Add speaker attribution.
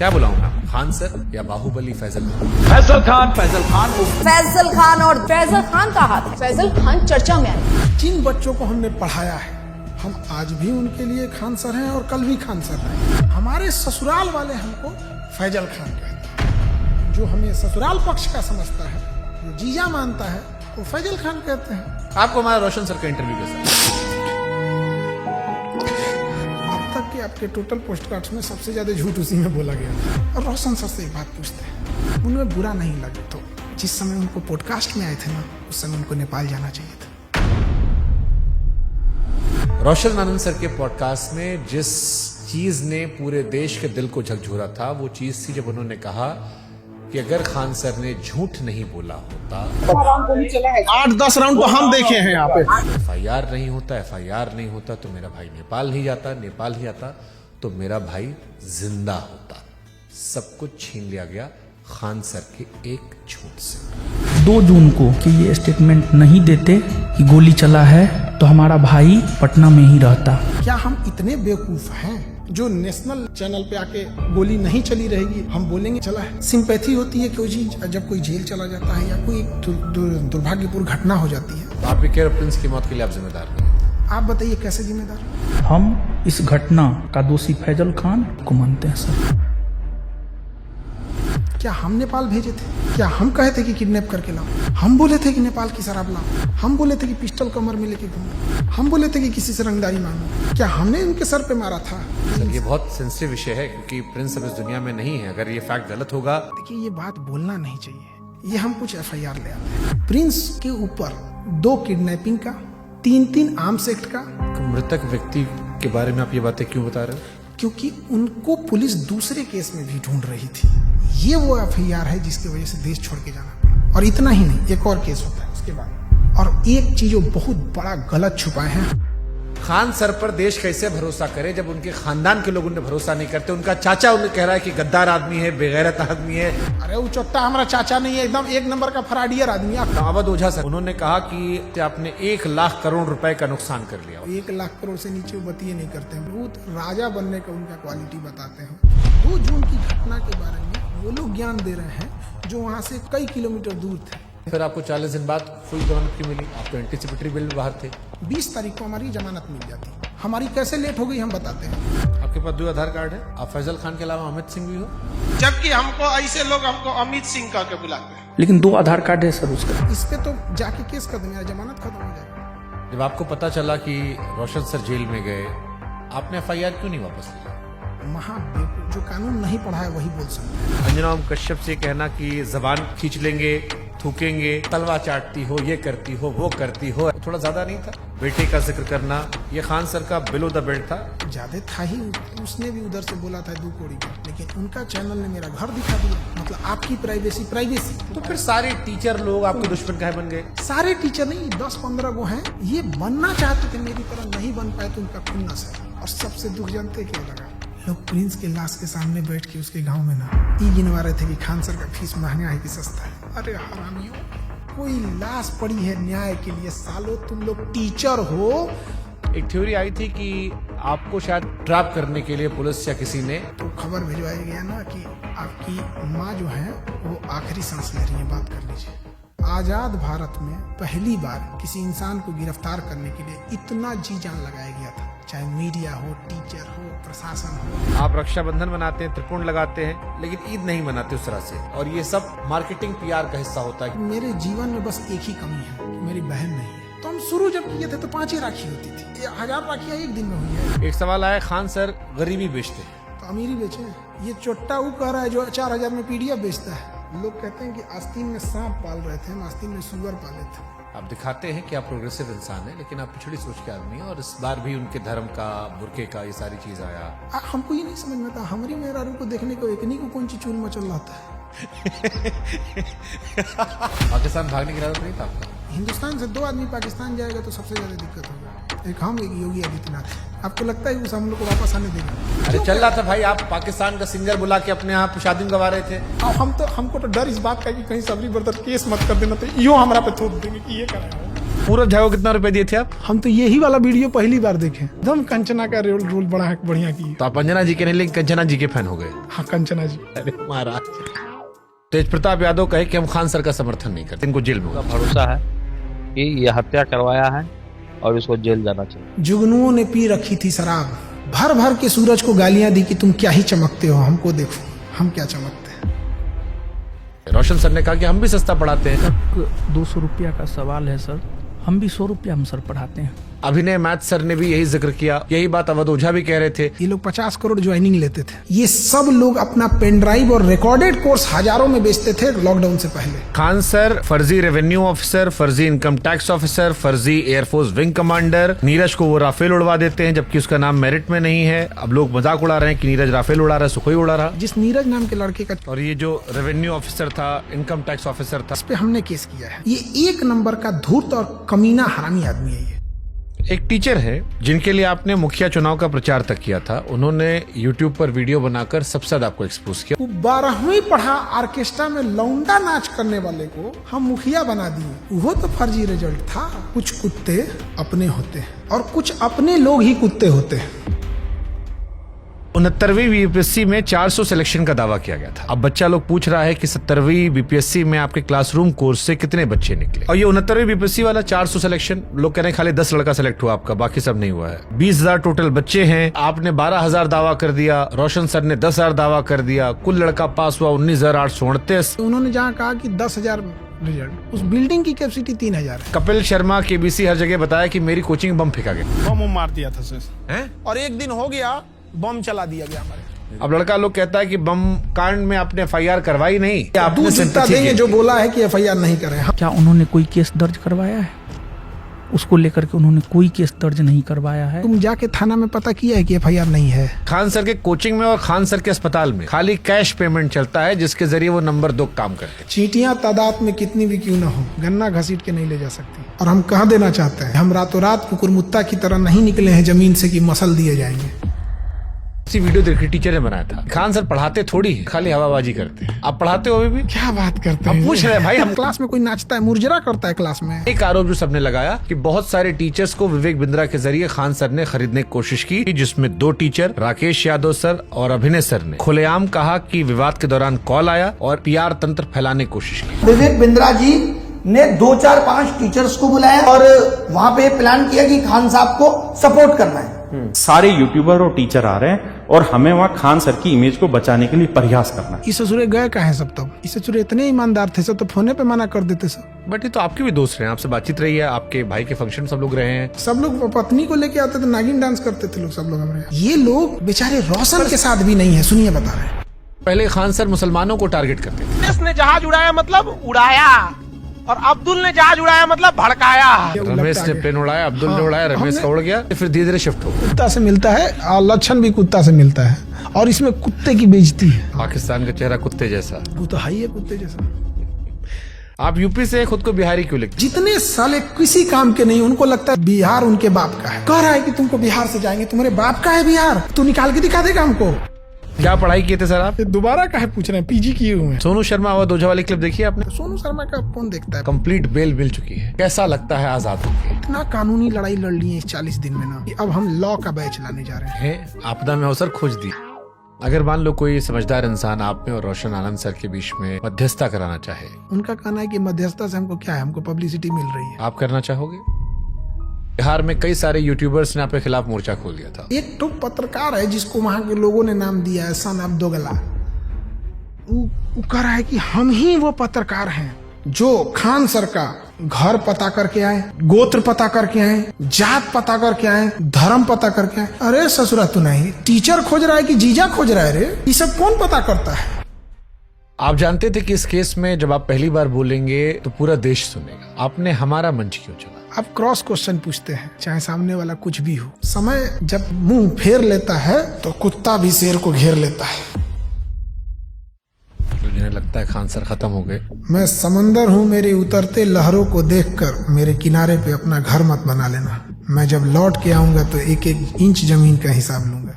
Speaker 1: क्या बुलाऊं मैं? खान सर या बाहुबली फैजल?
Speaker 2: फैजल खान और
Speaker 3: फैजल खान का हाथ है। फैजल खान चर्चा में आए।
Speaker 4: जिन बच्चों को हमने पढ़ाया है, हम आज भी उनके लिए खान सर हैं और कल भी खान सर हैं। हमारे ससुराल वाले हमको फैजल खान कहते हैं। जो हमें ससुराल पक्ष का समझता है, जो जीजा मानता है, वो फैजल खान कहते हैं।
Speaker 1: आपको हमारा रोशन सर का इंटरव्यू कैसा?
Speaker 4: अब तक के आपके टोटल पोस्टकार्ड्स में सबसे ज्यादा झूठ उसी में बोला गया था। और रोशन सर से एक बात पूछते हैं, उन्हें बुरा नहीं लगे तो जिस समय उनको पॉडकास्ट में आए थे ना, उस समय उनको नेपाल जाना चाहिए था।
Speaker 1: रोशन आनंद सर के पॉडकास्ट में जिस चीज ने पूरे देश के दिल को झकझोरा था, वो चीज थी जब उन्होंने कहा कि अगर खान सर ने झूठ नहीं बोला होता,
Speaker 4: 8-10 राउंड तो हम देखे हैं यहाँ पे।
Speaker 1: FIR नहीं होता तो मेरा भाई नेपाल नहीं जाता, नेपाल ही जाता तो मेरा भाई जिंदा होता। सब कुछ छीन लिया गया खान सर के एक झूठ से।
Speaker 5: 2 जून को कि ये स्टेटमेंट नहीं देते कि गोली चला है तो हमारा भाई पटना में ही रहता।
Speaker 4: क्या हम इतने बेवकूफ हैं जो नेशनल चैनल पे आके गोली नहीं चली रहेगी हम बोलेंगे चला है? सिंपैथी होती है कि जब कोई जेल चला जाता है या कोई दुर्भाग्यपूर्ण घटना हो जाती है।
Speaker 1: आप भी कह रहे प्रिंस की मौत के लिए आप जिम्मेदार नहीं?
Speaker 4: आप बताइए कैसे जिम्मेदार?
Speaker 5: हम इस घटना का दोषी फैजल खान को मानते हैं सर।
Speaker 4: क्या हम नेपाल भेजे थे? क्या हम कहे थे कि किडनैप करके लाओ? हम बोले थे कि नेपाल की शराब लाओ? हम बोले थे कि पिस्टल कमर में लेके घूमो? हम बोले थे कि किसी से रंगदारी मांगो? क्या हमने उनके सर पे मारा था?
Speaker 1: सर ये बहुत सेंसिटिव विषय है क्योंकि प्रिंस अब इस दुनिया में नहीं है। अगर ये फैक्ट गलत होगा,
Speaker 4: देखिए ये बात बोलना नहीं चाहिए। ये हम कुछ FIR ले आते हैं। प्रिंस के ऊपर 2 किडनैपिंग का, 3 आर्म्स एक्ट का।
Speaker 1: मृतक व्यक्ति के बारे में आप ये बातें क्यों बता रहे हो?
Speaker 4: क्योंकि उनको पुलिस दूसरे केस में भी ढूंढ रही थी। ये वो FIR है जिसकी वजह से देश छोड़ के जाना पड़ा। और इतना ही नहीं, एक और केस होता है उसके बाद। और एक चीज जो बहुत बड़ा गलत छुपाए हैं,
Speaker 1: खान सर पर देश कैसे भरोसा करे जब उनके खानदान के लोग उन्हें भरोसा नहीं करते? उनका चाचा उन्हें कह रहा है कि गद्दार आदमी है, बेगैरत आदमी है।
Speaker 4: अरे वो चोट्टा हमारा चाचा नहीं है, एकदम 1 नंबर का फराडियर आदमी है।
Speaker 1: अवध ओझा सर उन्होंने कहा कि आपने 1 लाख करोड़ रुपए का नुकसान कर लिया।
Speaker 4: 1 लाख करोड़ से नीचे वो बतिए नहीं करते हैं। बहुत राजा बनने का उनका क्वालिटी बताते हैं। 2 जून की घटना के बारे में वो लोग ज्ञान दे रहे हैं जो वहाँ से कई किलोमीटर दूर थे।
Speaker 1: फिर आपको 40 दिन बाद फुल जमानत क्यों मिली? आप तो एंटीसिपेटरी बिल में बाहर थे।
Speaker 4: 20 तारीख को हमारी जमानत मिल जाती। हमारी कैसे लेट हो गई हम बताते हैं।
Speaker 1: आपके पास 2 आधार कार्ड है। आप फैजल खान के अलावा अमित सिंह भी हो।
Speaker 4: जबकि हमको ऐसे लोग हमको अमित सिंह कह के बुलाते हैं।
Speaker 5: लेकिन 2 आधार कार्ड है सर उसका।
Speaker 4: इस पे तो जाके केस कर देंगे, जमानत खत्म हो जाएगी।
Speaker 1: जब आपको पता चला कि रोशन सर जेल में गए, आपने FIR क्यों नहीं वापस लिया?
Speaker 4: जो कानून नहीं पढ़ा है वही बोल सकते हैं।
Speaker 1: अंजना ओम कश्यप से कहना कि जबान खींच लेंगे, थूकेंगे, तलवा चाटती हो, ये करती हो, वो करती हो, थोड़ा ज्यादा नहीं था? बेटे का जिक्र करना, ये खान सर का बिलो द बेल्ट था।
Speaker 4: ज्यादा था ही। उसने भी उधर से बोला था 2 कौड़ी का, लेकिन उनका चैनल ने मेरा घर दिखा दिया। मतलब आपकी प्राइवेसी।
Speaker 1: तो फिर सारे टीचर लोग आपके दुश्मन काहे बन गए?
Speaker 4: सारे टीचर नहीं, 10-15 वो हैं। ये बनना चाहते थे मेरी तरह, नहीं बन पाए तो उनका खुन्नस है। और सबसे दुख जानते क्या लगा? लोग प्रिंस के लाश के सामने बैठ के उसके गांव में ना ये गिनवा रहे थे कि खान सर का फीस महंगा है कि सस्ता है। अरे हरामियों, कोई लाश पड़ी है न्याय के लिए। सालों तुम लोग टीचर हो।
Speaker 1: एक थ्योरी आई थी कि आपको शायद ट्रैप करने के लिए पुलिस या किसी ने
Speaker 4: तो खबर भिजवाया गया ना कि आपकी माँ जो है वो आखिरी सांस ले रही है, बात कर लीजिए। आजाद भारत में पहली बार किसी इंसान को गिरफ्तार करने के लिए इतना जी जान लगाया गया था, चाहे मीडिया हो, टीचर हो, प्रशासन हो।
Speaker 1: आप रक्षाबंधन मनाते हैं, त्रिपुंड लगाते हैं, लेकिन ईद नहीं मनाते उस तरह से। और ये सब मार्केटिंग PR का हिस्सा होता है।
Speaker 4: मेरे जीवन में बस एक ही कमी है कि मेरी बहन नहीं है। तो हम शुरू जब किए थे तो 5 ही राखी होती थी। 1000 राखियां एक दिन में हुई है।
Speaker 1: एक सवाल आया, खान सर गरीबी बेचते हैं
Speaker 4: तो अमीरी बेचे। ये चोट्टा वो कह रहा है जो 4000 में PDF बेचता है। लोग कहते हैं कि आस्तीन में सांप पाल रहे थे, हम आस्तीन में सुअर पाले थे।
Speaker 1: आप दिखाते हैं कि आप प्रोग्रेसिव इंसान हैं, लेकिन आप पिछड़ी सोच के आदमी हैं। और इस बार भी उनके धर्म का, बुरके का, ये सारी चीज आया।
Speaker 4: हमको ये नहीं समझ में आता, हमारी मेहरारू को देखने को एकनी को कौन सी चूल मचल रहा था।
Speaker 1: पाकिस्तान भागने की इरादा नहीं था आपका?
Speaker 4: हिंदुस्तान से 2 आदमी पाकिस्तान जाएगा तो सबसे ज्यादा दिक्कत होगा। एक हम, एक योगी आदित्यनाथ। आपको लगता है कि उस हम लोग को वापस आने देगा?
Speaker 1: अरे चल रहा था भाई, आप पाकिस्तान का सिंगर बुला के अपने यहाँ शादी में गवा रहे थे।
Speaker 4: हमको तो डर इस बात का कि कहीं सबरी ब्रदर केस मत कर देना, तो यूं हमारा पे थोप देंगे कि ये कर रहे हो।
Speaker 1: पूरा झाओ कितना रुपए दिए थे आप?
Speaker 4: हम तो यही वाला वीडियो पहली बार देखे, एकदम कंचना का रोल बड़ा बढ़िया किया।
Speaker 1: तो आप अंजना जी के नहीं लेकिन कंचना जी के फैन हो गए।
Speaker 4: हाँ कंचना जी।
Speaker 1: अरे महाराज। तेज प्रताप यादव कहे कि हम खान सर का समर्थन नहीं करते, इनको जेल में होगा।
Speaker 6: भरोसा है कि ये हत्या करवाया है और इसको जेल जाना चाहिए।
Speaker 4: जुगनुओं ने पी रखी थी शराब, भर भर के सूरज को गालियां दी कि तुम क्या ही चमकते हो, हमको देखो हम क्या चमकते हैं।
Speaker 1: रोशन सर ने कहा कि हम भी सस्ता पढ़ाते हैं।
Speaker 5: 200 रुपया का सवाल है सर, हम भी 100 रुपया हम सर पढ़ाते हैं।
Speaker 1: अभिनय मैथ सर ने भी यही जिक्र किया, यही बात अवध ओझा भी कह रहे थे।
Speaker 4: ये लोग 50 करोड़ ज्वाइनिंग लेते थे। ये सब लोग अपना पेन ड्राइव और रिकॉर्डेड कोर्स हजारों में बेचते थे लॉकडाउन से पहले।
Speaker 1: खान सर फर्जी रेवेन्यू ऑफिसर, फर्जी इनकम टैक्स ऑफिसर, फर्जी एयरफोर्स विंग कमांडर। नीरज को वो राफेल उड़वा देते हैं जबकि उसका नाम मेरिट में नहीं है। अब लोग मजाक उड़ा रहे हैं कि नीरज राफेल उड़ा रहा है, सुखोई उड़ा रहा।
Speaker 4: जिस नीरज नाम के लड़के का,
Speaker 1: और ये जो रेवेन्यू ऑफिसर था, इनकम टैक्स ऑफिसर था,
Speaker 4: इस पे हमने केस किया है। ये एक नंबर का धूर्त और कमीना हरामी आदमी है। ये
Speaker 1: एक टीचर है जिनके लिए आपने मुखिया चुनाव का प्रचार तक किया था। उन्होंने YouTube पर वीडियो बनाकर सबसे ज्यादा आपको एक्सपोज किया।
Speaker 4: वो 12वीं पढ़ा ऑर्केस्ट्रा में लौंडा नाच करने वाले को हम मुखिया बना दिए। वो तो फर्जी रिजल्ट था। कुछ कुत्ते अपने होते हैं और कुछ अपने लोग ही कुत्ते होते हैं।
Speaker 1: 69वीं बीपीएससी में 400 सिलेक्शन का दावा किया गया था। अब बच्चा लोग पूछ रहा है कि 70वीं बीपीएससी में आपके क्लासरूम कोर्स से कितने बच्चे निकले। और ये 69वीं बीपीएससी वाला 400 सिलेक्शन, लोग कह रहे हैं खाली 10 लड़का सिलेक्ट हुआ आपका, बाकी सब नहीं हुआ है। 20,000 टोटल बच्चे हैं, आपने 12,000 दावा कर दिया, रोशन सर ने 10,000 दावा कर दिया, कुल लड़का पास हुआ 19,838।
Speaker 4: उन्होंने जहाँ कहा कि 10,000 रिजल्ट, उस बिल्डिंग की कैपेसिटी 3,000 है।
Speaker 1: कपिल शर्मा केबीसी हर जगह बताया कि मेरी कोचिंग बम फेंका गया।
Speaker 7: बम मार दिया था सर,
Speaker 1: हैं?
Speaker 7: और एक दिन हो गया बम चला दिया गया हमारे।
Speaker 1: अब लड़का लोग कहता है कि बम कांड में आपने FIR करवाई नहीं, आपने
Speaker 4: दूध जितना देंगे जो बोला है कि FIR नहीं करें।
Speaker 5: क्या उन्होंने कोई केस दर्ज करवाया है? उसको लेकर के उन्होंने कोई केस दर्ज नहीं करवाया है।
Speaker 4: तुम जाके थाना में पता किया है कि FIR नहीं है?
Speaker 1: खान सर के कोचिंग में और खान सर के अस्पताल में खाली कैश पेमेंट चलता है जिसके जरिए वो नंबर 2 काम करते हैं।
Speaker 4: चींटियां तादाद में कितनी भी क्यों ना हो, गन्ना घसीट के नहीं ले जा सकती। और हम कह देना चाहते हैं, हम रातों रात कुकुरमुत्ता की तरह नहीं निकले हैं जमीन से कि मसल दिए जाएंगे।
Speaker 1: वीडियो देखी टीचर ने बनाया था। खान सर पढ़ाते थोड़ी है, खाली हवाबाजी करते हैं। आप पढ़ाते हो अभी भी?
Speaker 4: क्या बात करते
Speaker 1: हम
Speaker 4: हैं?
Speaker 1: पूछ रहे हैं भाई, हम
Speaker 4: क्लास में कोई नाचता है, मुरझरा करता है क्लास में।
Speaker 1: एक आरोप जो सबने लगाया कि बहुत सारे टीचर्स को विवेक बिंद्रा के जरिए खान सर ने खरीदने की कोशिश की, जिसमें 2 टीचर राकेश यादव सर और अभिनय सर ने खुलेआम कहा कि विवाद के दौरान कॉल आया और PR तंत्र फैलाने की कोशिश की।
Speaker 8: विवेक बिंद्रा जी ने 2, 4, 5 टीचर्स को बुलाया और वहाँ पे प्लान किया कि खान साहब को सपोर्ट करना है।
Speaker 9: सारे यूट्यूबर और टीचर आ रहे हैं और हमें वहाँ खान सर की इमेज को बचाने के लिए प्रयास करना है।
Speaker 4: इस ससुरे गए कहाँ सब? तब इस ससुरे इतने ईमानदार थे सब, तो फोने पे मना कर देते सब।
Speaker 1: बट ये तो आपके भी दोस्त रहे हैं, आपसे बातचीत रही है, आपके भाई के फंक्शन सब लोग रहे हैं।
Speaker 4: सब लोग पत्नी को लेके आते थे, नागिन डांस करते थे लोग, सब लोग हमारे। ये लोग बेचारे रोशन के साथ भी नहीं है। सुनिए बता रहे हैं।
Speaker 1: पहले खान सर मुसलमानों को टारगेट करते थे।
Speaker 7: इसने जहाज उड़ाया मतलब उड़ाया, और अब्दुल ने जहाज उड़ाया मतलब भड़काया।
Speaker 1: रमेश ने प्लेन उड़ाया, अब्दुल ने उड़ाया, रमेश का उड़ गया, फिर धीरे धीरे शिफ्ट हो।
Speaker 4: कुत्ता से मिलता है और लक्षण भी कुत्ता से मिलता है, और इसमें कुत्ते की बेइज्जती है।
Speaker 1: पाकिस्तान का चेहरा कुत्ते जैसा,
Speaker 4: वो तो है ही है कुत्ते जैसा।
Speaker 1: आप यूपी से खुद को बिहारी क्यों लिखते?
Speaker 4: जितने साले किसी काम के नहीं, उनको लगता है बिहार उनके बाप का है। कह रहा है कि तुमको बिहार से जाएंगे, तुम्हारे बाप का है बिहार, तू निकाल के दिखा देगा हमको।
Speaker 1: क्या पढ़ाई किए थे सर आप?
Speaker 4: दोबारा काहे पूछ रहे हैं? PG किए हुए हैं।
Speaker 1: सोनू शर्मा अवध ओझा वाली क्लिप देखी आपने?
Speaker 4: सोनू शर्मा का कौन देखता है?
Speaker 1: कंप्लीट बेल मिल चुकी है, कैसा लगता है आजाद होके?
Speaker 4: इतना कानूनी लड़ाई लड़ ली है इस 40 दिन में ना, कि अब हम लॉ का बैच लाने जा रहे हैं।
Speaker 1: आपदा में अवसर खोज दी। अगर मान लो कोई समझदार इंसान आप में और रोशन आनंद सर के बीच में मध्यस्थता कराना चाहे,
Speaker 4: उनका कहना है कि मध्यस्थता से हमको क्या है, हमको पब्लिसिटी मिल रही है।
Speaker 1: आप करना चाहोगे? बिहार में कई सारे यूट्यूबर्स ने आपके खिलाफ मोर्चा खोल दिया था।
Speaker 4: एक तो पत्रकार है जिसको वहां के लोगों ने नाम दिया है सन ऑफ दोगला। वो कह रहा है कि हम ही वो पत्रकार हैं जो खान सर का घर पता करके आए, गोत्र पता करके आए, जात पता करके आए, धर्म पता करके आए। अरे ससुरा तू नहीं, टीचर खोज रहा है कि जीजा खोज रहा है? रे ये सब कौन पता करता है?
Speaker 1: आप जानते थे कि इस केस में जब आप पहली बार बोलेंगे तो पूरा देश सुनेगा। आपने हमारा मंच क्यों चला?
Speaker 4: आप क्रॉस क्वेश्चन पूछते हैं, चाहे सामने वाला कुछ भी हो। समय जब मुंह फेर लेता है तो कुत्ता भी शेर को घेर लेता है।
Speaker 1: मुझे लगता है खान सर खत्म हो गए।
Speaker 4: मैं समंदर हूँ, मेरे उतरते लहरों को देखकर मेरे किनारे पे अपना घर मत बना लेना। मैं जब लौट के आऊंगा तो 1-1 इंच जमीन का हिसाब लूंगा।